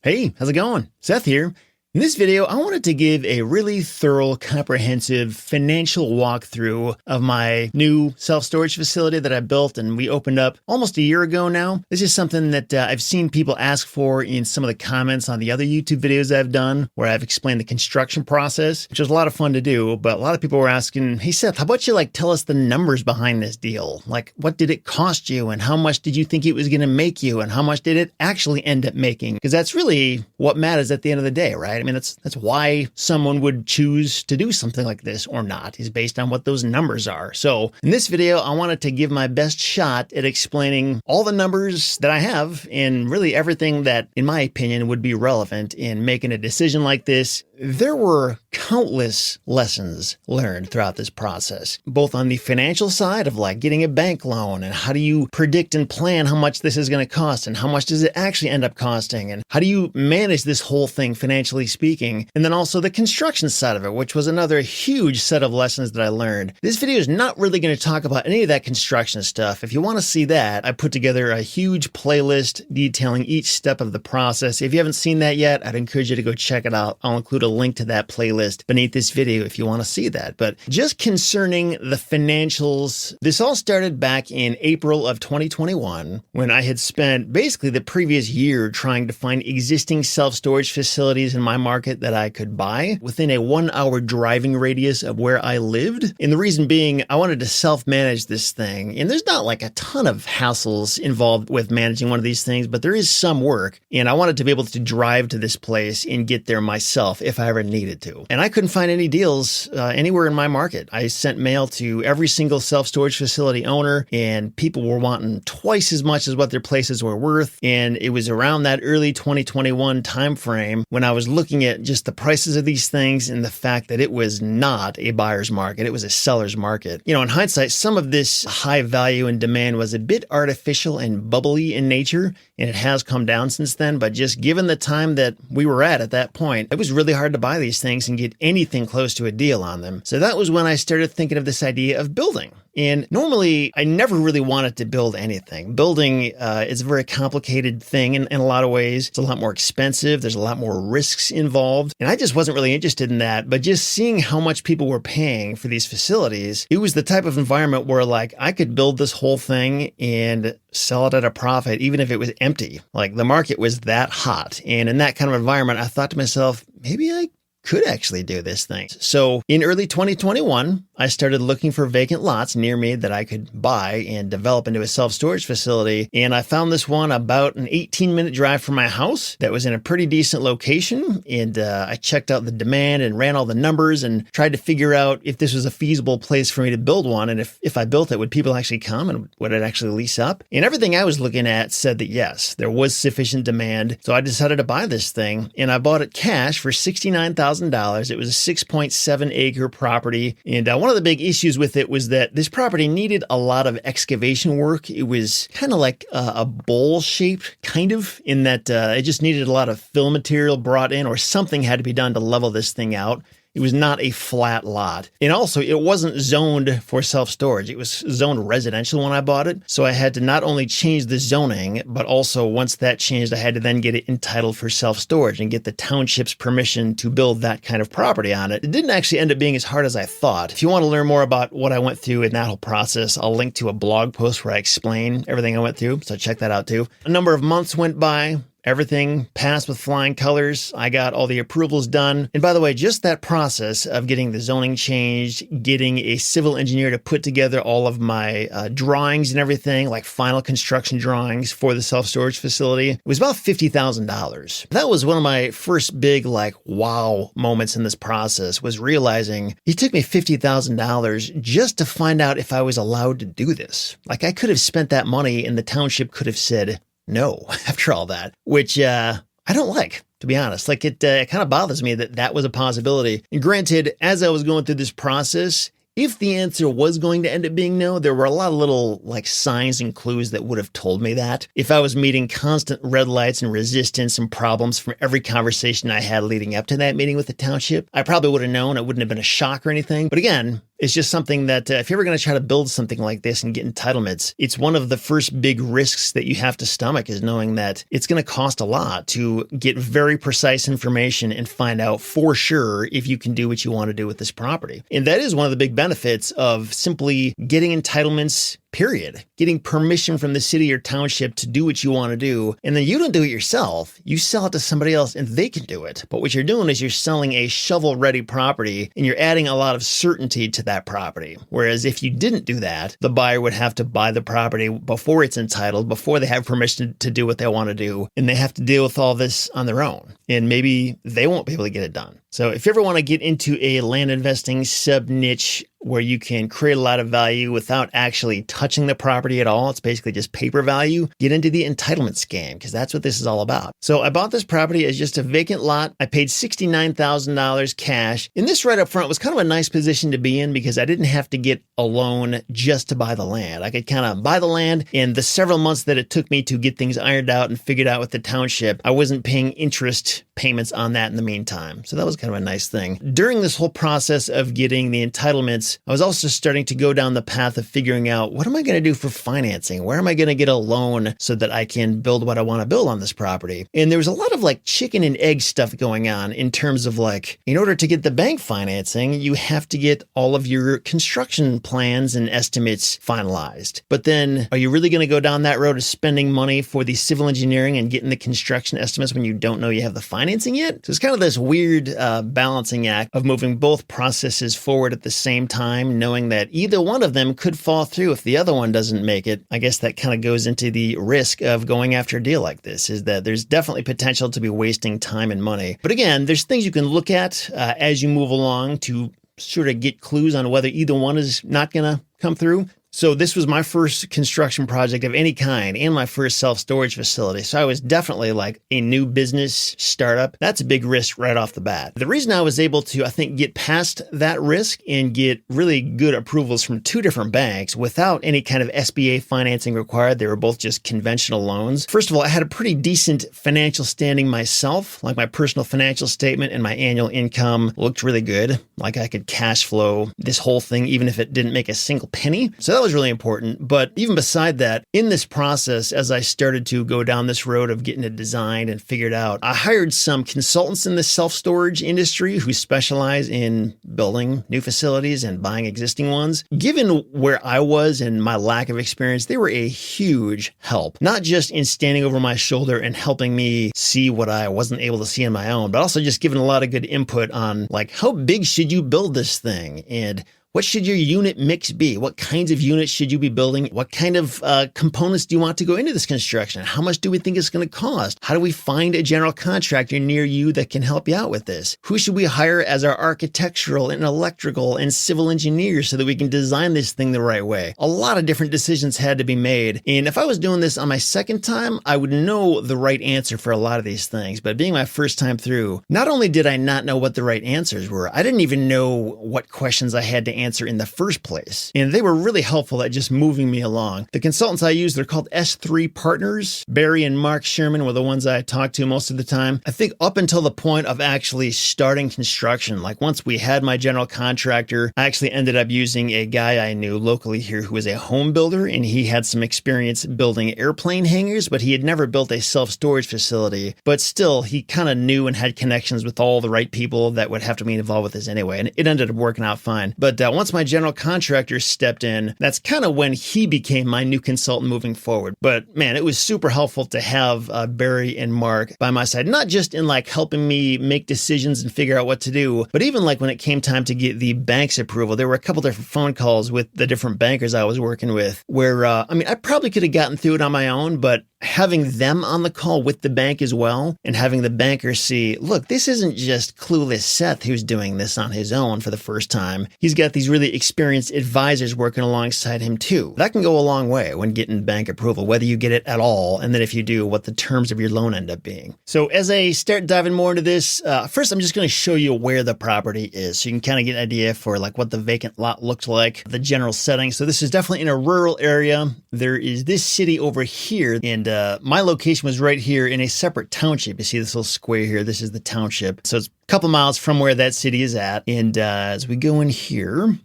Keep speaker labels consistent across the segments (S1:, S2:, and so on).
S1: Hey, how's it going? Seth here. In this video, I wanted to give a really thorough, comprehensive financial walkthrough of my new self-storage facility that I built and we opened up almost a year ago now. This is something that I've seen people ask for in some of the comments on the other YouTube videos I've done where I've explained the construction process, which was a lot of fun to do. But a lot of people were asking, hey Seth, how about you tell us the numbers behind this deal? What did it cost you and how much did you think it was going to make you and how much did it actually end up making? Because that's really what matters at the end of the day, right? I mean, that's why someone would choose to do something like this or not, is based on what those numbers are. So in this video, I wanted to give my best shot at explaining all the numbers that I have and really everything that, in my opinion, would be relevant in making a decision like this. There were countless lessons learned throughout this process, both on the financial side of getting a bank loan and how do you predict and plan how much this is going to cost and how much does it actually end up costing and how do you manage this whole thing financially speaking, and then also the construction side of it, which was another huge set of lessons that I learned. This video is not really going to talk about any of that construction stuff. If you want to see that, I put together a huge playlist detailing each step of the process. If you haven't seen that yet, I'd encourage you to go check it out. I'll include a link to that playlist beneath this video if you want to see that. But just concerning the financials, this all started back in April of 2021 when I had spent basically the previous year trying to find existing self-storage facilities in my market that I could buy within a 1-hour driving radius of where I lived. And the reason being, I wanted to self-manage this thing. And there's not a ton of hassles involved with managing one of these things, but there is some work. And I wanted to be able to drive to this place and get there myself if I ever needed to. And I couldn't find any deals anywhere in my market. I sent mail to every single self-storage facility owner and people were wanting twice as much as what their places were worth. And it was around that early 2021 timeframe when I was looking at just the prices of these things and the fact that it was not a buyer's market, it was a seller's market. In hindsight, some of this high value and demand was a bit artificial and bubbly in nature, and it has come down since then. But just given the time that we were at that point, it was really hard to buy these things and get anything close to a deal on them. So that was when I started thinking of this idea of building. And normally, I never really wanted to build anything. Building is a very complicated thing in a lot of ways. It's a lot more expensive. There's a lot more risks involved. And I just wasn't really interested in that. But just seeing how much people were paying for these facilities, it was the type of environment where I could build this whole thing and sell it at a profit, even if it was empty. The market was that hot. And in that kind of environment, I thought to myself, maybe I could actually do this thing. So in early 2021, I started looking for vacant lots near me that I could buy and develop into a self-storage facility. And I found this one about an 18-minute drive from my house that was in a pretty decent location. And I checked out the demand and ran all the numbers and tried to figure out if this was a feasible place for me to build one. And if I built it, would people actually come and would it actually lease up? And everything I was looking at said that yes, there was sufficient demand. So I decided to buy this thing and I bought it cash for $69,000. It was a 6.7 acre property. And one of the big issues with it was that this property needed a lot of excavation work. It was kind of like a bowl shaped in that it just needed a lot of fill material brought in or something had to be done to level this thing out. It was not a flat lot. And also, it wasn't zoned for self-storage. It was zoned residential when I bought it. So I had to not only change the zoning, but also once that changed, I had to then get it entitled for self-storage and get the township's permission to build that kind of property on it. It didn't actually end up being as hard as I thought. If you want to learn more about what I went through in that whole process, I'll link to a blog post where I explain everything I went through. So check that out too. A number of months went by. Everything passed with flying colors. I got all the approvals done. And by the way, just that process of getting the zoning changed, getting a civil engineer to put together all of my drawings and everything, final construction drawings for the self-storage facility, it was about $50,000. That was one of my first big wow moments in this process, was realizing it took me $50,000 just to find out if I was allowed to do this. I could have spent that money and the township could have said no after all that, which I don't like, to be honest. It kind of bothers me that that was a possibility. And granted, as I was going through this process, if the answer was going to end up being no, there were a lot of little signs and clues that would have told me that. If I was meeting constant red lights and resistance and problems from every conversation I had leading up to that meeting with the township, I probably would have known. It wouldn't have been a shock or anything. But again, It's just something that if you're ever going to try to build something like this and get entitlements, it's one of the first big risks that you have to stomach, is knowing that it's going to cost a lot to get very precise information and find out for sure if you can do what you want to do with this property. And that is one of the big benefits of simply getting entitlements, period. Getting permission from the city or township to do what you want to do. And then you don't do it yourself. You sell it to somebody else and they can do it. But what you're doing is you're selling a shovel-ready property and you're adding a lot of certainty to that property. Whereas if you didn't do that, the buyer would have to buy the property before it's entitled, before they have permission to do what they want to do. And they have to deal with all this on their own. And maybe they won't be able to get it done. So if you ever want to get into a land investing sub-niche where you can create a lot of value without actually touching the property at all, it's basically just paper value, get into the entitlements game, because that's what this is all about. So I bought this property as just a vacant lot. I paid $69,000 cash. And this right up front was kind of a nice position to be in because I didn't have to get a loan just to buy the land. I could kind of buy the land, and the several months that it took me to get things ironed out and figured out with the township, I wasn't paying interest payments on that in the meantime. So that was kind of a nice thing. During this whole process of getting the entitlements, I was also starting to go down the path of figuring out, what am I going to do for financing? Where am I going to get a loan so that I can build what I want to build on this property? And there was a lot of like chicken and egg stuff going on in terms of like, in order to get the bank financing, you have to get all of your construction plans and estimates finalized. But then are you really going to go down that road of spending money for the civil engineering and getting the construction estimates when you don't know you have the financing yet? So it's kind of this weird balancing act of moving both processes forward at the same time, knowing that either one of them could fall through if the other one doesn't make it. I guess that kind of goes into the risk of going after a deal like this, is that there's definitely potential to be wasting time and money. But again, there's things you can look at as you move along to sort of get clues on whether either one is not going to come through. So this was my first construction project of any kind and my first self-storage facility. So I was definitely like a new business startup. That's a big risk right off the bat. The reason I was able to, I think, get past that risk and get really good approvals from two different banks without any kind of SBA financing required, they were both just conventional loans. First of all, I had a pretty decent financial standing myself. Like my personal financial statement and my annual income looked really good. Like I could cash flow this whole thing even if it didn't make a single penny. So that was really important. But even beside that, in this process, as I started to go down this road of getting it designed and figured out, I hired some consultants in the self-storage industry who specialize in building new facilities and buying existing ones. Given where I was and my lack of experience, they were a huge help, not just in standing over my shoulder and helping me see what I wasn't able to see on my own, but also just giving a lot of good input on like, how big should you build this thing? And what should your unit mix be? What kinds of units should you be building? What kind of components do you want to go into this construction? How much do we think it's going to cost? How do we find a general contractor near you that can help you out with this? Who should we hire as our architectural and electrical and civil engineers so that we can design this thing the right way? A lot of different decisions had to be made. And if I was doing this on my second time, I would know the right answer for a lot of these things. But being my first time through, not only did I not know what the right answers were, I didn't even know what questions I had to answer in the first place. And they were really helpful at just moving me along. The consultants I used, they're called S3 Partners. Barry and Mark Sherman were the ones I talked to most of the time. I think up until the point of actually starting construction, like once we had my general contractor, I actually ended up using a guy I knew locally here who was a home builder, and he had some experience building airplane hangars, but he had never built a self-storage facility. But still, he kind of knew and had connections with all the right people that would have to be involved with this anyway, and it ended up working out fine. But once my general contractor stepped in, that's kind of when he became my new consultant moving forward. But man, it was super helpful to have Barry and Mark by my side, not just in like helping me make decisions and figure out what to do, but even like when it came time to get the bank's approval, there were a couple different phone calls with the different bankers I was working with where, I probably could have gotten through it on my own, but having them on the call with the bank as well and having the banker see, look, this isn't just clueless Seth who's doing this on his own for the first time. He's got these really experienced advisors working alongside him too. That can go a long way when getting bank approval, whether you get it at all, and then if you do, what the terms of your loan end up being. So as I start diving more into this, first I'm just going to show you where the property is so you can kind of get an idea for like what the vacant lot looks like, the general setting. So this is definitely in a rural area. There is this city over here, and my location was right here in a separate township. You see this little square here? This is the township. So it's a couple miles from where that city is at. And as we go in here,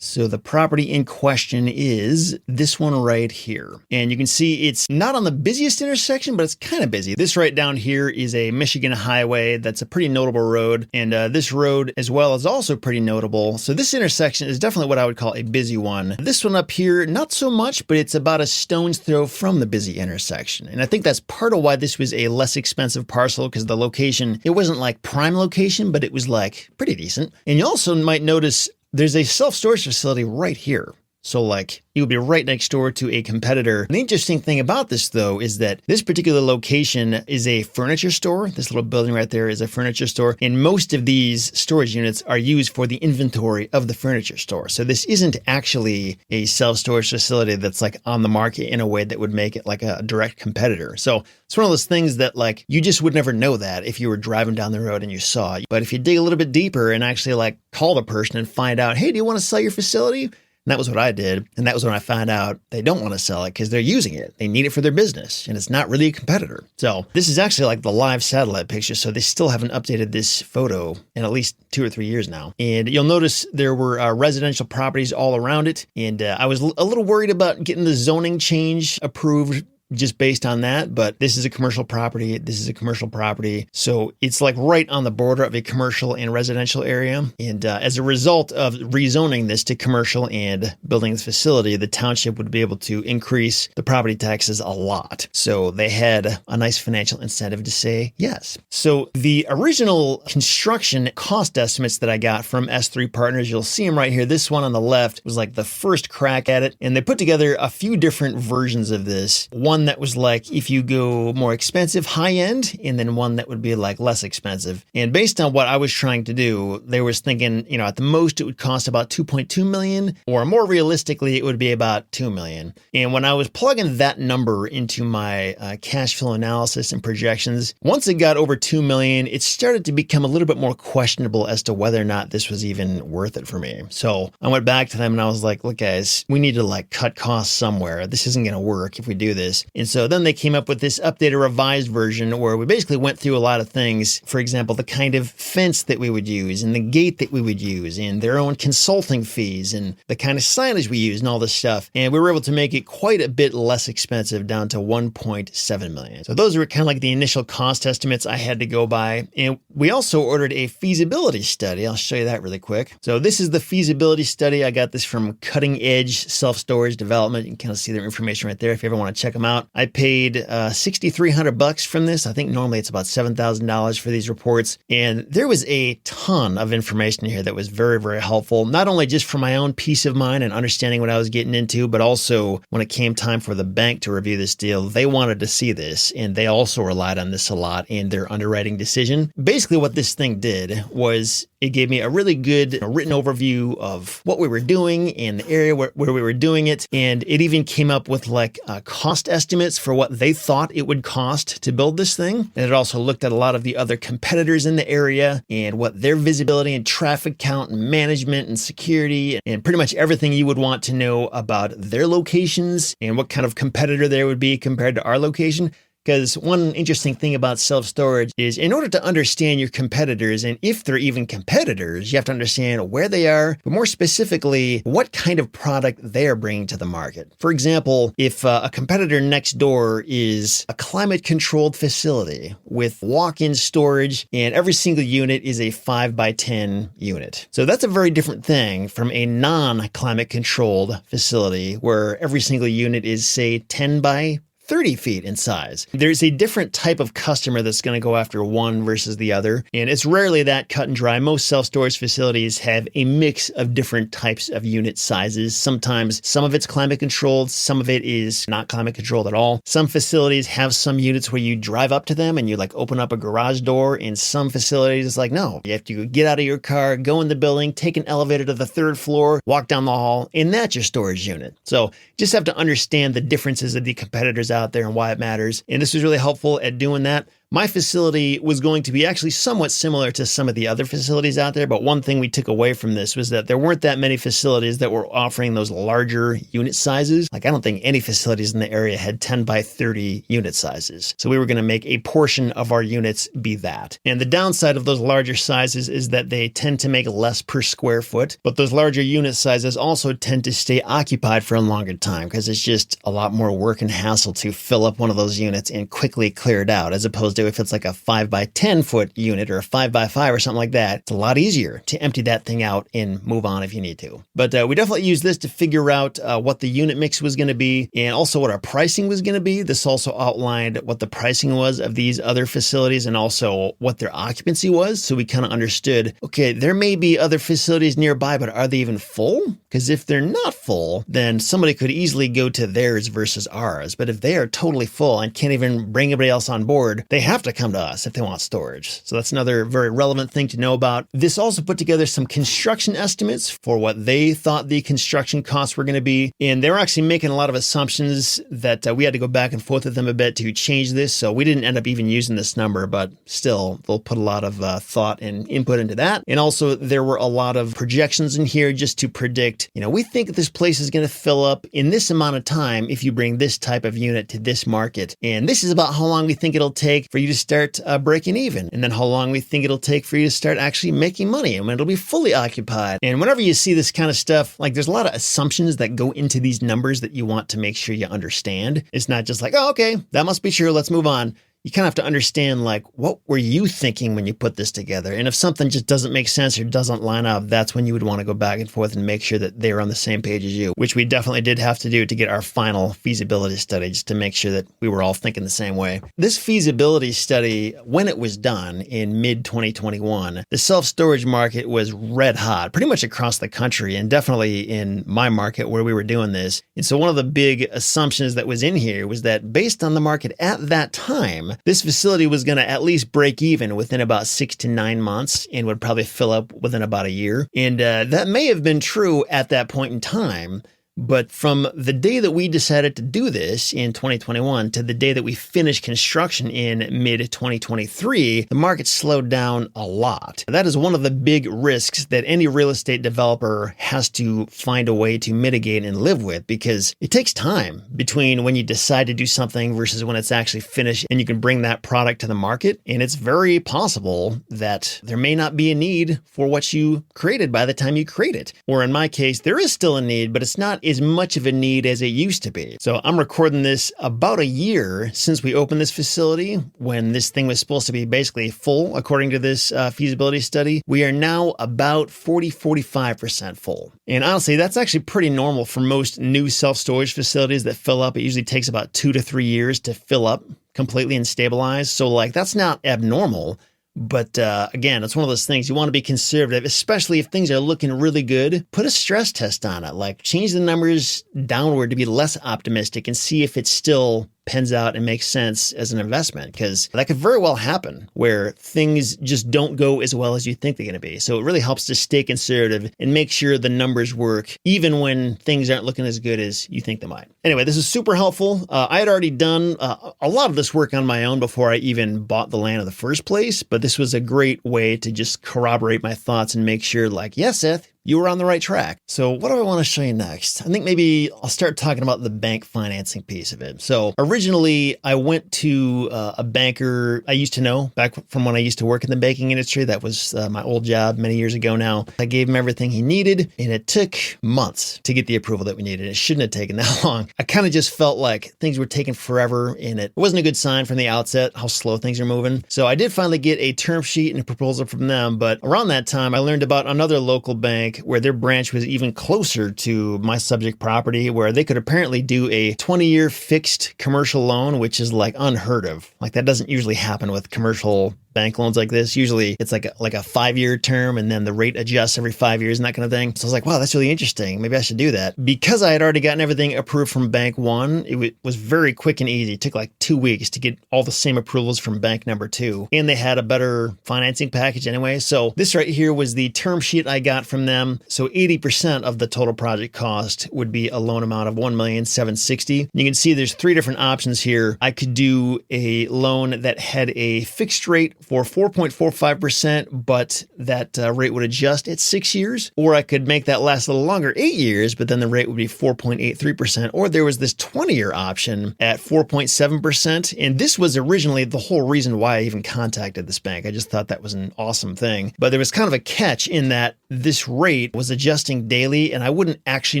S1: So the property in question is this one right here. And you can see it's not on the busiest intersection, but it's kind of busy. This right down here is a Michigan highway. That's a pretty notable road. And this road as well is also pretty notable. So this intersection is definitely what I would call a busy one. This one up here, not so much, but it's about a stone's throw from the busy intersection. And I think that's part of why this was a less expensive parcel, because the location, it wasn't like prime location, but it was like pretty decent. And you also might notice there's a self-storage facility right here. So like you would be right next door to a competitor. The interesting thing about this though is that this particular location is a furniture store. This little building right there is a furniture store. And most of these storage units are used for the inventory of the furniture store. So this isn't actually a self-storage facility that's like on the market in a way that would make it like a direct competitor. So it's one of those things that like you just would never know that if you were driving down the road and you saw it. But if you dig a little bit deeper and actually like call the person and find out, hey, do you want to sell your facility? And that was what I did. And that was when I found out they don't want to sell it because they're using it. They need it for their business and it's not really a competitor. So this is actually like the live satellite picture. So they still haven't updated this photo in at least 2 or 3 years now. And you'll notice there were residential properties all around it. And I was a little worried about getting the zoning change approved just based on that, but this is a commercial property. This is a commercial property. So it's like right on the border of a commercial and residential area. And as a result of rezoning this to commercial and building this facility, the township would be able to increase the property taxes a lot. So they had a nice financial incentive to say yes. So the original construction cost estimates that I got from S3 Partners, you'll see them right here. This one on the left was like the first crack at it. And they put together a few different versions of this. One that was like, if you go more expensive, high end, and then one that would be like less expensive. And based on what I was trying to do, they was thinking, you know, at the most it would cost about 2.2 million, or more realistically, it would be about 2 million. And when I was plugging that number into my cash flow analysis and projections, once it got over 2 million, it started to become a little bit more questionable as to whether or not this was even worth it for me. So I went back to them and I was like, look guys, we need to like cut costs somewhere. This isn't going to work if we do this. And so then they came up with this updated revised version where we basically went through a lot of things. For example, the kind of fence that we would use and the gate that we would use and their own consulting fees and the kind of signage we use and all this stuff. And we were able to make it quite a bit less expensive, down to 1.7 million. So those were kind of like the initial cost estimates I had to go by. And we also ordered a feasibility study. I'll show you that really quick. So this is the feasibility study. I got this from Cutting Edge Self-Storage Development. You can kind of see their information right there if you ever want to check them out. I paid $6,300 from this. I think normally it's about $7,000 for these reports. And there was a ton of information here that was very, very helpful, not only just for my own peace of mind and understanding what I was getting into, but also when it came time for the bank to review this deal, they wanted to see this. And they also relied on this a lot in their underwriting decision. Basically what this thing did was it gave me a really good written overview of what we were doing and the area where we were doing it. And it even came up with like cost estimates for what they thought it would cost to build this thing. And it also looked at a lot of the other competitors in the area and what their visibility and traffic count and management and security and pretty much everything you would want to know about their locations and what kind of competitor there would be compared to our location. Because one interesting thing about self-storage is in order to understand your competitors, and if they're even competitors, you have to understand where they are, but more specifically, what kind of product they are bringing to the market. For example, if a competitor next door is a climate-controlled facility with walk-in storage, and every single unit is a 5x10 unit. So that's a very different thing from a non-climate controlled facility where every single unit is, say, 10 by 30 feet in size. There's a different type of customer that's going to go after one versus the other. And it's rarely that cut and dry. Most self-storage facilities have a mix of different types of unit sizes. Sometimes some of it's climate controlled. Some of it is not climate controlled at all. Some facilities have some units where you drive up to them and you like open up a garage door. And some facilities it's like, no, you have to get out of your car, go in the building, take an elevator to the 3rd floor, walk down the hall, and that's your storage unit. So just have to understand the differences of the competitors out there and why it matters. And this was really helpful at doing that. my facility was going to be actually somewhat similar to some of the other facilities out there. But one thing we took away from this was that there weren't that many facilities that were offering those larger unit sizes. Like, I don't think any facilities in the area had 10 by 30 unit sizes. So we were going to make a portion of our units be that. And the downside of those larger sizes is that they tend to make less per square foot, but those larger unit sizes also tend to stay occupied for a longer time because it's just a lot more work and hassle to fill up one of those units and quickly clear it out, as opposed to if it's like a 5 by 10 foot unit or a 5 by 5 or something like that. It's a lot easier to empty that thing out and move on if you need to. But we definitely used this to figure out what the unit mix was going to be and also what our pricing was going to be. This also outlined what the pricing was of these other facilities and also what their occupancy was. So we kind of understood, okay, there may be other facilities nearby, but are they even full? Because if they're not full, then somebody could easily go to theirs versus ours. But if they are totally full and can't even bring anybody else on board, they have to come to us if they want storage. So that's another very relevant thing to know about. This also put together some construction estimates for what they thought the construction costs were going to be. And they were actually making a lot of assumptions that we had to go back and forth with them a bit to change this. So we didn't end up even using this number, but still they'll put a lot of thought and input into that. And also there were a lot of projections in here just to predict, we think this place is going to fill up in this amount of time if you bring this type of unit to this market. And this is about how long we think it'll take for you to start breaking even. And then how long we think it'll take for you to start actually making money and when it'll be fully occupied. And whenever you see this kind of stuff, like there's a lot of assumptions that go into these numbers that you want to make sure you understand. It's not just like, oh, okay, that must be true. Let's move on. You kind of have to understand, like, what were you thinking when you put this together? And if something just doesn't make sense or doesn't line up, that's when you would want to go back and forth and make sure that they're on the same page as you, which we definitely did have to do to get our final feasibility study, just to make sure that we were all thinking the same way. This feasibility study, when it was done in mid-2021, the self-storage market was red hot, pretty much across the country, and definitely in my market where we were doing this. And so one of the big assumptions that was in here was that based on the market at that time, this facility was going to at least break even within about 6 to 9 months and would probably fill up within about a year. And that may have been true at that point in time. But from the day that we decided to do this in 2021 to the day that we finished construction in mid-2023, the market slowed down a lot. That is one of the big risks that any real estate developer has to find a way to mitigate and live with, because it takes time between when you decide to do something versus when it's actually finished and you can bring that product to the market. And it's very possible that there may not be a need for what you created by the time you create it. Or in my case, there is still a need, but it's not as much of a need as it used to be. So I'm recording this about a year since we opened this facility, when this thing was supposed to be basically full, according to this feasibility study. We are now about 45% full. And honestly, that's actually pretty normal for most new self-storage facilities that fill up. It usually takes about 2 to 3 years to fill up completely and stabilize. So like, that's not abnormal. But again, it's one of those things you want to be conservative, especially if things are looking really good. Put a stress test on it, like change the numbers downward to be less optimistic and see if it still pens out and makes sense as an investment, because that could very well happen where things just don't go as well as you think they're going to be. So it really helps to stay conservative and make sure the numbers work even when things aren't looking as good as you think they might. Anyway, this is super helpful. I had already done a lot of this work on my own before I even bought the land in the first place, but this was a great way to just corroborate my thoughts and make sure, like, yes, Seth, you were on the right track. So what do I want to show you next? I think maybe I'll start talking about the bank financing piece of it. So originally I went to a banker I used to know back from when I used to work in the banking industry. That was my old job many years ago now. I gave him everything he needed, and it took months to get the approval that we needed. It shouldn't have taken that long. I kind of just felt like things were taking forever, and it wasn't a good sign from the outset how slow things are moving. So I did finally get a term sheet and a proposal from them. But around that time, I learned about another local bank where their branch was even closer to my subject property, where they could apparently do a 20-year fixed commercial loan, which is like unheard of. Like, that doesn't usually happen with commercial bank loans like this. Usually it's like a 5-year term and then the rate adjusts every 5 years and that kind of thing. So I was like, wow, that's really interesting. Maybe I should do that. Because I had already gotten everything approved from bank one, it was very quick and easy. It took like 2 weeks to get all the same approvals from bank number two. And they had a better financing package anyway. So this right here was the term sheet I got from them. So 80% of the total project cost would be a loan amount of $1,760,000. You can see there's 3 different options here. I could do a loan that had a fixed rate for 4.45%, but that rate would adjust at 6 years. Or I could make that last a little longer, 8 years, but then the rate would be 4.83%. Or there was this 20-year option at 4.7%. And this was originally the whole reason why I even contacted this bank. I just thought that was an awesome thing. But there was kind of a catch in that this rate was adjusting daily, and I wouldn't actually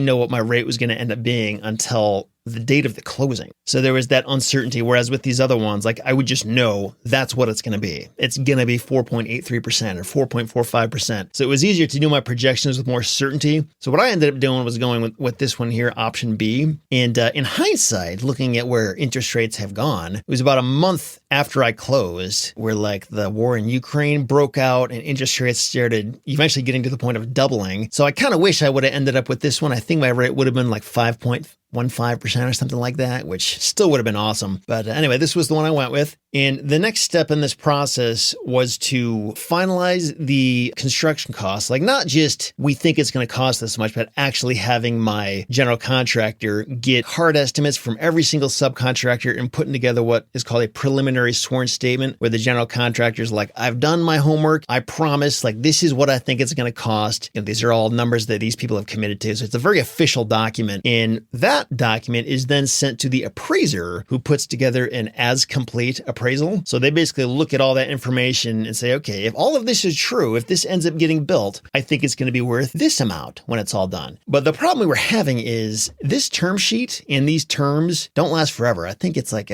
S1: know what my rate was going to end up being until the date of the closing. So there was that uncertainty. Whereas with these other ones, like I would just know that's what it's going to be. It's going to be 4.83% or 4.45%. So it was easier to do my projections with more certainty. So what I ended up doing was going with this one here, option B. And in hindsight, looking at where interest rates have gone, it was about a month after I closed where like the war in Ukraine broke out and interest rates started eventually getting to the point of doubling. So I kind of wish I would have ended up with this one. I think my rate would have been like 5.15% or something like that, which still would have been awesome. But anyway, this was the one I went with. And the next step in this process was to finalize the construction costs. Like not just we think it's going to cost this much, but actually having my general contractor get hard estimates from every single subcontractor and putting together what is called a preliminary sworn statement, where the general contractor is like, I've done my homework. I promise, like, this is what I think it's going to cost. You know, these are all numbers that these people have committed to. So it's a very official document. And that document is then sent to the appraiser, who puts together an as-complete appraisal. So they basically look at all that information and say, okay, if all of this is true, if this ends up getting built, I think it's going to be worth this amount when it's all done. But the problem we were having is this term sheet and these terms don't last forever. I think it's like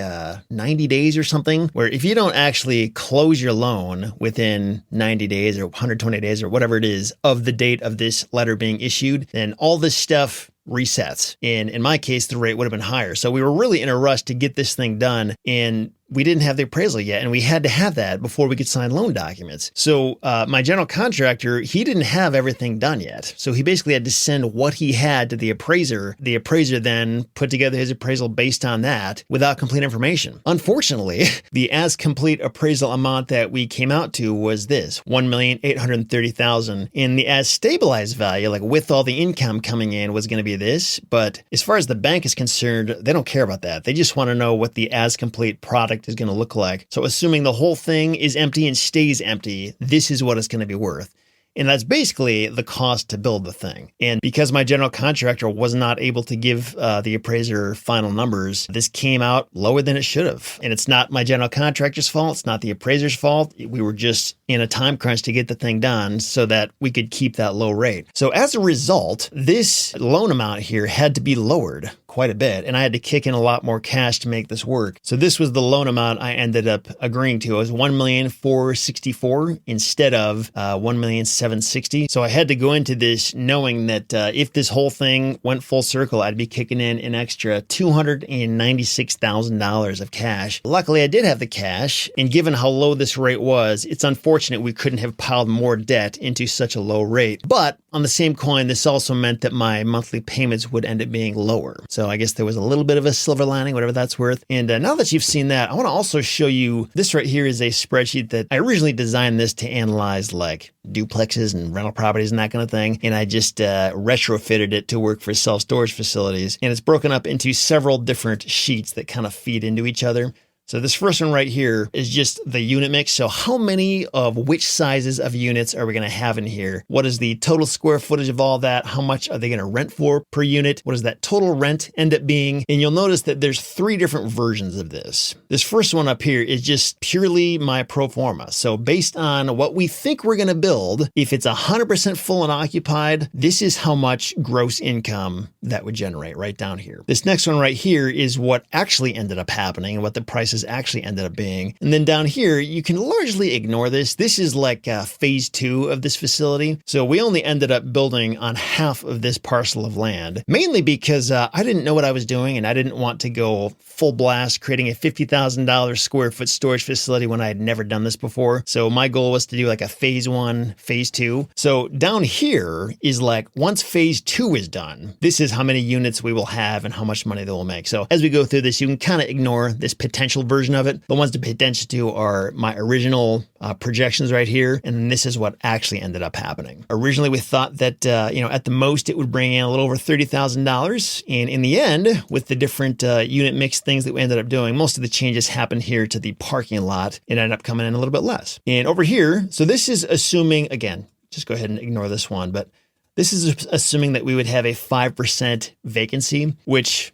S1: 90 days or something, where if you don't actually close your loan within 90 days or 120 days or whatever it is of the date of this letter being issued, then all this stuff resets. And in my case, the rate would have been higher. So we were really in a rush to get this thing done. And we didn't have the appraisal yet, and we had to have that before we could sign loan documents. So my general contractor, he didn't have everything done yet. So he basically had to send what he had to the appraiser. The appraiser then put together his appraisal based on that without complete information. Unfortunately, the as-complete appraisal amount that we came out to was this, $1,830,000. And the as-stabilized value, like with all the income coming in, was going to be this. But as far as the bank is concerned, they don't care about that. They just want to know what the as-complete product is going to look like. So assuming the whole thing is empty and stays empty, this is what it's going to be worth. And that's basically the cost to build the thing. And because my general contractor was not able to give the appraiser final numbers, this came out lower than it should have. And it's not my general contractor's fault. It's not the appraiser's fault. We were just in a time crunch to get the thing done so that we could keep that low rate. So as a result, this loan amount here had to be lowered quite a bit, and I had to kick in a lot more cash to make this work. So this was the loan amount I ended up agreeing to. It was $1,464,000 instead of $1,760,000. So I had to go into this knowing that if this whole thing went full circle, I'd be kicking in an extra $296,000 of cash. Luckily, I did have the cash, and given how low this rate was, it's unfortunate we couldn't have piled more debt into such a low rate. But on the same coin, this also meant that my monthly payments would end up being lower. So I guess there was a little bit of a silver lining, whatever that's worth. And now that you've seen that, I want to also show you this right here is a spreadsheet that I originally designed this to analyze like duplexes and rental properties and that kind of thing. And I just retrofitted it to work for self-storage facilities. And it's broken up into several different sheets that kind of feed into each other. So this first one right here is just the unit mix. So how many of which sizes of units are we going to have in here? What is the total square footage of all that? How much are they going to rent for per unit? What does that total rent end up being? And you'll notice that there's 3 different versions of this. This first one up here is just purely my pro forma. So based on what we think we're going to build, if it's 100% full and occupied, this is how much gross income that would generate right down here. This next one right here is what actually ended up happening and what the price prices actually ended up being. And then down here, you can largely ignore this. This is like phase 2 of this facility. So we only ended up building on half of this parcel of land, mainly because I didn't know what I was doing and I didn't want to go full blast creating a $50,000 square foot storage facility when I had never done this before. So my goal was to do like a phase 1, phase 2. So down here is like once phase 2 is done, this is how many units we will have and how much money they will make. So as we go through this, you can kind of ignore this potential version of it. The ones to pay attention to are my original projections right here. And this is what actually ended up happening. Originally, we thought that, at the most it would bring in a little over $30,000. And in the end, with the different unit mix things that we ended up doing, most of the changes happened here to the parking lot. It ended up coming in a little bit less. And over here, so this is assuming, again, just go ahead and ignore this one, but this is assuming that we would have a 5% vacancy, which,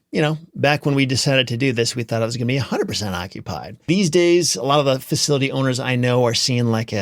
S1: back when we decided to do this, we thought it was going to be 100% occupied. These days, a lot of the facility owners I know are seeing like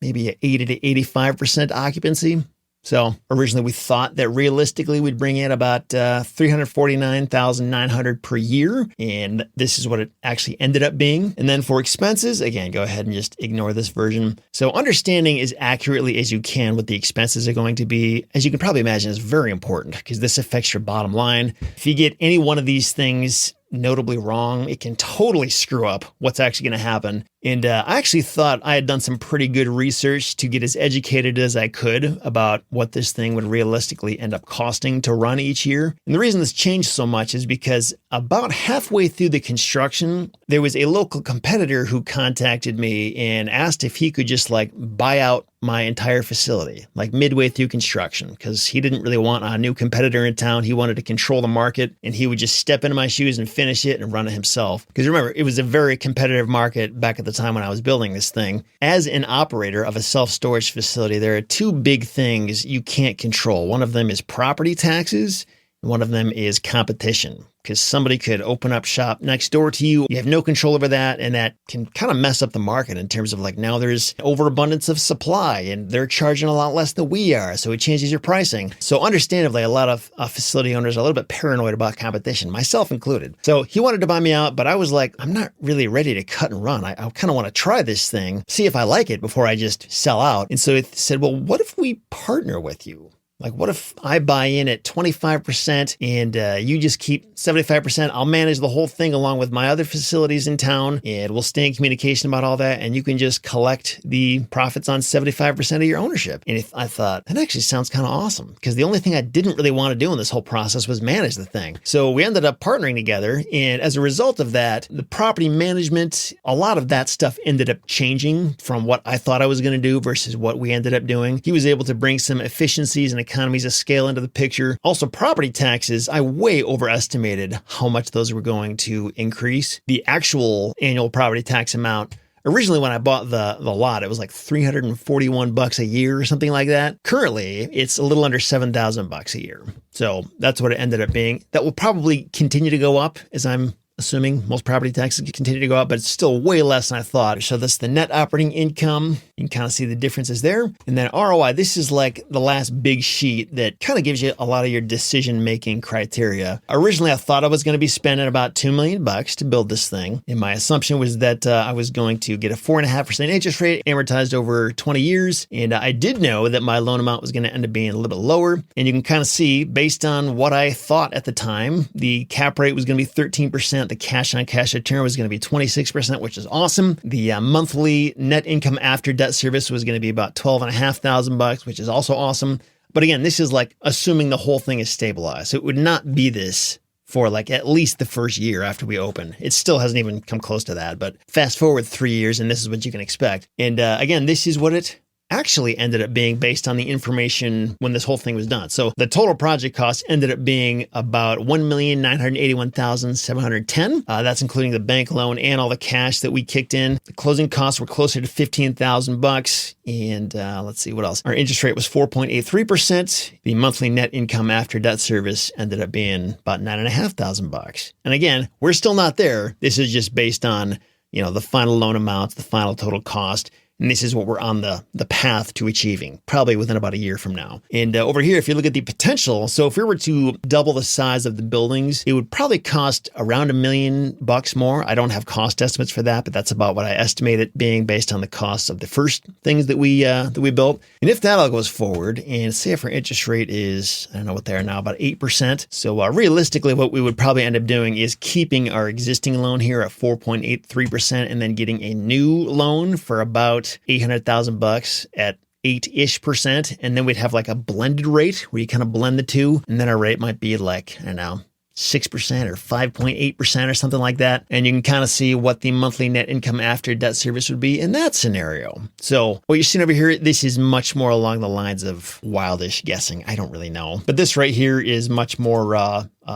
S1: maybe a 80 to 85% occupancy. So originally we thought that realistically we'd bring in about $349,900 per year. And this is what it actually ended up being. And then for expenses, again, go ahead and just ignore this version. So understanding as accurately as you can what the expenses are going to be, as you can probably imagine, is very important because this affects your bottom line. If you get any one of these things notably wrong, it can totally screw up what's actually going to happen. And I actually thought I had done some pretty good research to get as educated as I could about what this thing would realistically end up costing to run each year. And the reason this changed so much is because about halfway through the construction, there was a local competitor who contacted me and asked if he could just buy out my entire facility, midway through construction, because he didn't really want a new competitor in town. He wanted to control the market and he would just step into my shoes and finish it and run it himself. Because remember, it was a very competitive market back at the time when I was building this thing. As an operator of a self-storage facility, there are two big things you can't control. One of them is property taxes. One of them is competition, because somebody could open up shop next door to you. You have no control over that, and that can kind of mess up the market in terms of now there's overabundance of supply, and they're charging a lot less than we are, so it changes your pricing. So understandably, a lot of facility owners are a little bit paranoid about competition, myself included. So he wanted to buy me out, but I was like, I'm not really ready to cut and run. I kind of want to try this thing, see if I like it before I just sell out. And so it said, well, what if we partner with you? What if I buy in at 25% and you just keep 75%? I'll manage the whole thing along with my other facilities in town, and we'll stay in communication about all that, and you can just collect the profits on 75% of your ownership. And I thought, that actually sounds kind of awesome, because the only thing I didn't really want to do in this whole process was manage the thing. So we ended up partnering together, and as a result of that, the property management, a lot of that stuff ended up changing from what I thought I was going to do versus what we ended up doing. He was able to bring some efficiencies and economies of scale into the picture. Also, property taxes, I way overestimated how much those were going to increase. The actual annual property tax amount, originally when I bought the lot, it was like $341 a year or something like that. Currently, it's a little under $7,000 a year. So that's what it ended up being. That will probably continue to go up, as I'm assuming most property taxes continue to go up, but it's still way less than I thought. So that's the net operating income. You can kind of see the differences there. And then ROI, this is the last big sheet that kind of gives you a lot of your decision-making criteria. Originally, I thought I was going to be spending about $2 million to build this thing. And my assumption was that I was going to get a 4.5% interest rate amortized over 20 years. And I did know that my loan amount was going to end up being a little bit lower. And you can kind of see, based on what I thought at the time, the cap rate was going to be 13%. The cash on cash return was going to be 26%, which is awesome. The monthly net income after debt service was going to be about $12,500, which is also awesome. But again, this is assuming the whole thing is stabilized. So it would not be this for at least the first year after we open. It still hasn't even come close to that, but fast forward 3 years and this is what you can expect. And again, this is what it actually ended up being based on the information when this whole thing was done. So the total project cost ended up being about $1,981,710. That's including the bank loan and all the cash that we kicked in. The closing costs were closer to $15,000. And let's see what else. Our interest rate was 4.83%. The monthly net income after debt service ended up being about $9,500. And again, we're still not there. This is just based on, the final loan amounts, the final total cost. And this is what we're on the path to achieving, probably within about a year from now. And over here, if you look at the potential, so if we were to double the size of the buildings, it would probably cost around $1 million more. I don't have cost estimates for that, but that's about what I estimate it being based on the cost of the first things that we built. And if that all goes forward, and say if our interest rate is, I don't know what they are now, about 8%. So realistically, what we would probably end up doing is keeping our existing loan here at 4.83% and then getting a new loan for about $800,000 at 8-ish%. And then we'd have like a blended rate where you kind of blend the two. And then our rate might be like, I don't know, 6% or 5.8% or something like that. And you can kind of see what the monthly net income after debt service would be in that scenario. So what you're seeing over here, this is much more along the lines of wildish guessing. I don't really know. But this right here is much more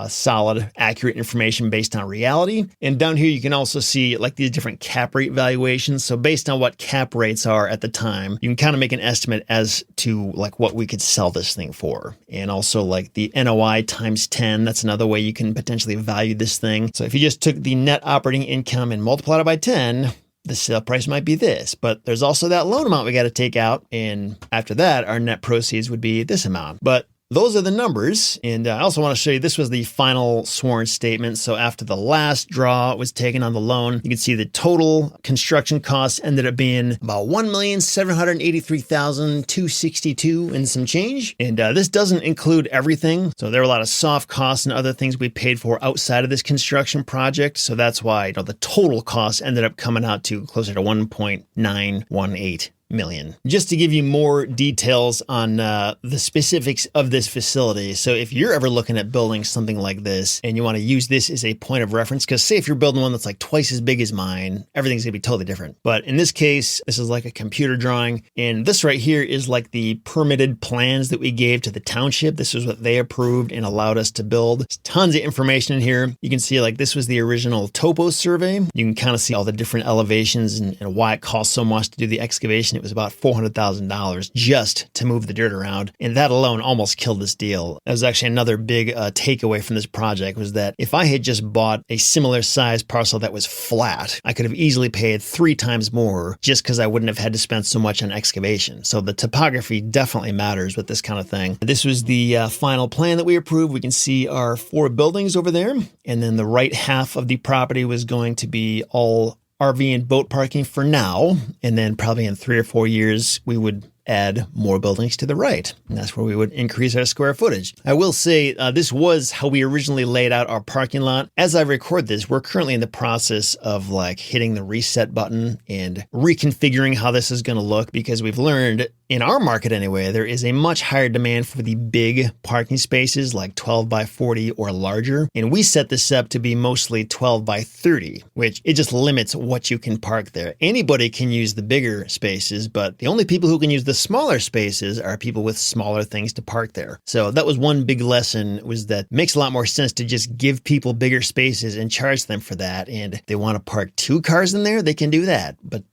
S1: solid, accurate information based on reality. And down here, you can also see like these different cap rate valuations. So based on what cap rates are at the time, you can kind of make an estimate as to like what we could sell this thing for. And also like the NOI times 10, that's another way you can potentially value this thing. So if you just took the net operating income and multiplied it by 10, the sale price might be this, but there's also that loan amount we got to take out. And after that, our net proceeds would be this amount. But those are the numbers. And I also want to show you, this was the final sworn statement. So after the last draw was taken on the loan, you can see the total construction costs ended up being about $1,783,262 and some change. And this doesn't include everything. So there are a lot of soft costs and other things we paid for outside of this construction project. So that's why, the total cost ended up coming out to closer to 1.918 million. Just to give you more details on the specifics of this facility. So if you're ever looking at building something like this and you want to use this as a point of reference, because say if you're building one that's like twice as big as mine, everything's gonna be totally different. But in this case, this is like a computer drawing. And this right here is like the permitted plans that we gave to the township. This is what they approved and allowed us to build. There's tons of information in here. You can see like this was the original topo survey. You can kind of see all the different elevations and why it costs so much to do the excavation. It was about $400,000 just to move the dirt around. And that alone almost killed this deal. That was actually another big takeaway from this project, was that if I had just bought a similar size parcel that was flat, I could have easily paid 3 times more just because I wouldn't have had to spend so much on excavation. So the topography definitely matters with this kind of thing. This was the final plan that we approved. We can see our 4 buildings over there. And then the right half of the property was going to be all RV and boat parking for now. And then probably in 3 or 4 years, we would add more buildings to the right. And that's where we would increase our square footage. I will say this was how we originally laid out our parking lot. As I record this, we're currently in the process of like hitting the reset button and reconfiguring how this is going to look, because we've learned in our market anyway, there is a much higher demand for the big parking spaces like 12 by 40 or larger. And we set this up to be mostly 12 by 30, which it just limits what you can park there. Anybody can use the bigger spaces, but the only people who can use the smaller spaces are people with smaller things to park there. So that was one big lesson, was that it makes a lot more sense to just give people bigger spaces and charge them for that. And if they want to park 2 cars in there, they can do that. But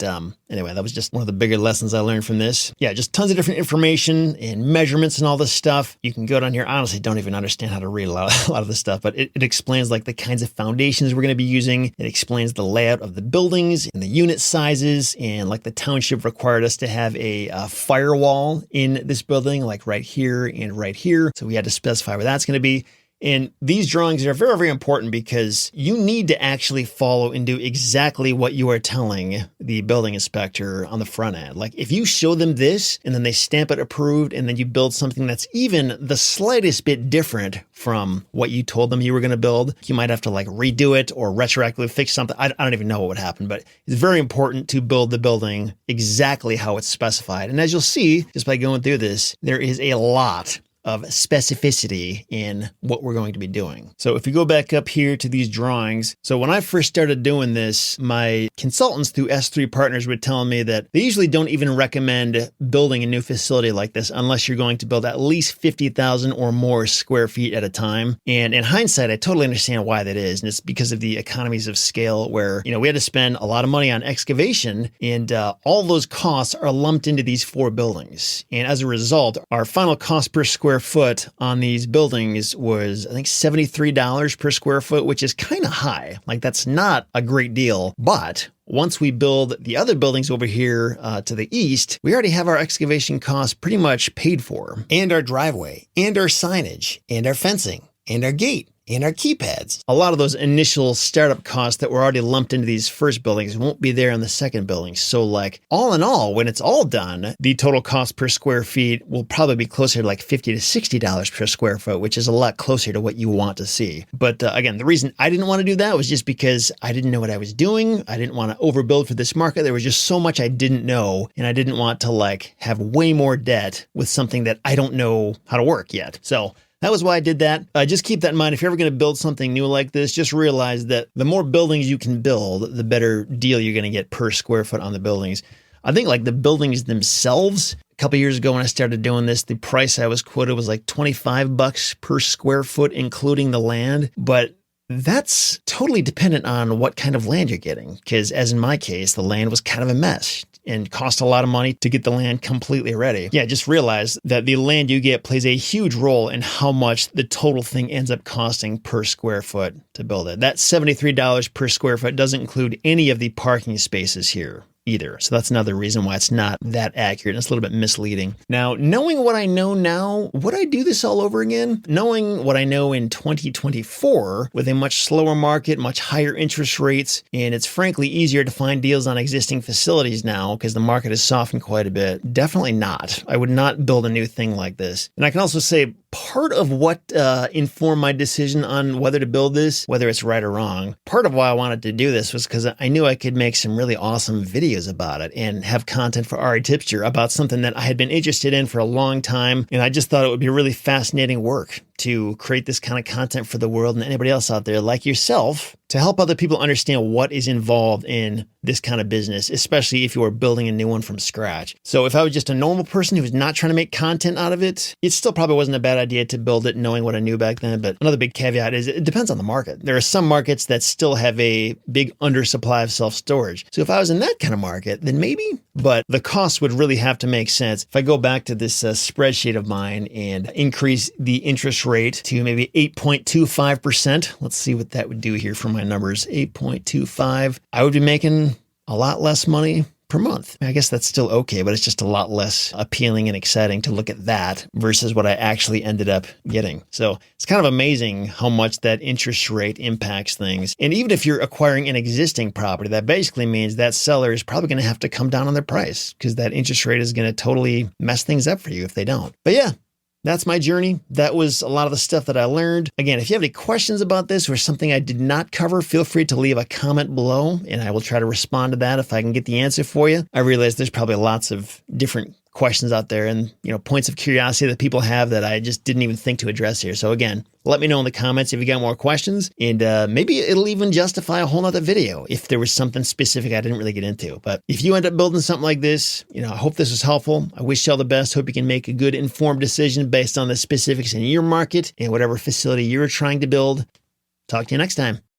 S1: anyway, that was just one of the bigger lessons I learned from this. Yeah, just tons of different information and measurements and all this stuff. You can go down here. I honestly don't even understand how to read a lot of this stuff, but it explains like the kinds of foundations we're going to be using. It explains the layout of the buildings and the unit sizes, and like the township required us to have a firewall in this building, like right here and right here. So we had to specify where that's going to be. And these drawings are very, very important because you need to actually follow and do exactly what you are telling the building inspector on the front end. Like if you show them this and then they stamp it approved, and then you build something that's even the slightest bit different from what you told them you were going to build, you might have to like redo it or retroactively fix something. I don't even know what would happen, but it's very important to build the building exactly how it's specified. And as you'll see, just by going through this, there is a lot of specificity in what we're going to be doing. So if you go back up here to these drawings, so when I first started doing this, my consultants through S3 Partners were telling me that they usually don't even recommend building a new facility like this unless you're going to build at least 50,000 or more square feet at a time. And in hindsight, I totally understand why that is. And it's because of the economies of scale where, we had to spend a lot of money on excavation, and all those costs are lumped into these 4 buildings. And as a result, our final cost per square square foot on these buildings was, I think, $73 per square foot, which is kind of high. Like, that's not a great deal. But once we build the other buildings over here to the east, we already have our excavation costs pretty much paid for, and our driveway, and our signage, and our fencing, and our gate, and our keypads. A lot of those initial startup costs that were already lumped into these first buildings won't be there in the second building. So like, all in all, when it's all done, the total cost per square feet will probably be closer to like $50 to $60 per square foot, which is a lot closer to what you want to see. But again, the reason I didn't want to do that was just because I didn't know what I was doing. I didn't want to overbuild for this market. There was just so much I didn't know, and I didn't want to like have way more debt with something that I don't know how to work yet. So that was why I did that. Just keep that in mind. If you're ever going to build something new like this, just realize that the more buildings you can build, the better deal you're going to get per square foot on the buildings. I think like the buildings themselves, a couple years ago when I started doing this, the price I was quoted was like $25 per square foot, including the land. But that's totally dependent on what kind of land you're getting. Because as in my case, the land was kind of a mess and cost a lot of money to get the land completely ready. Yeah, just realize that the land you get plays a huge role in how much the total thing ends up costing per square foot to build it. That $73 per square foot doesn't include any of the parking spaces here either. So that's another reason why it's not that accurate. It's a little bit misleading. Now, knowing what I know now, would I do this all over again? Knowing what I know in 2024 with a much slower market, much higher interest rates, and it's frankly easier to find deals on existing facilities now because the market has softened quite a bit. Definitely not. I would not build a new thing like this. And I can also say part of what informed my decision on whether to build this, whether it's right or wrong, part of why I wanted to do this was because I knew I could make some really awesome videos about it and have content for REtipster about something that I had been interested in for a long time. And I just thought it would be really fascinating work to create this kind of content for the world and anybody else out there like yourself to help other people understand what is involved in this kind of business, especially if you are building a new one from scratch. So if I was just a normal person who was not trying to make content out of it, it still probably wasn't a bad idea to build it knowing what I knew back then. But another big caveat is it depends on the market. There are some markets that still have a big undersupply of self-storage. So if I was in that kind of market, then maybe, but the cost would really have to make sense. If I go back to this spreadsheet of mine and increase the interest rate to maybe 8.25%, let's see what that would do here for my numbers, 8.25, I would be making a lot less money per month. I guess that's still okay, but it's just a lot less appealing and exciting to look at that versus what I actually ended up getting. So it's kind of amazing how much that interest rate impacts things. And even if you're acquiring an existing property, that basically means that seller is probably going to have to come down on their price because that interest rate is going to totally mess things up for you if they don't. But yeah, that's my journey. That was a lot of the stuff that I learned. Again, if you have any questions about this or something I did not cover, feel free to leave a comment below and I will try to respond to that if I can get the answer for you. I realize there's probably lots of different questions out there and, points of curiosity that people have that I just didn't even think to address here. So again, let me know in the comments if you got more questions and maybe it'll even justify a whole nother video if there was something specific I didn't really get into. But if you end up building something like this, I hope this was helpful. I wish you all the best. Hope you can make a good informed decision based on the specifics in your market and whatever facility you're trying to build. Talk to you next time.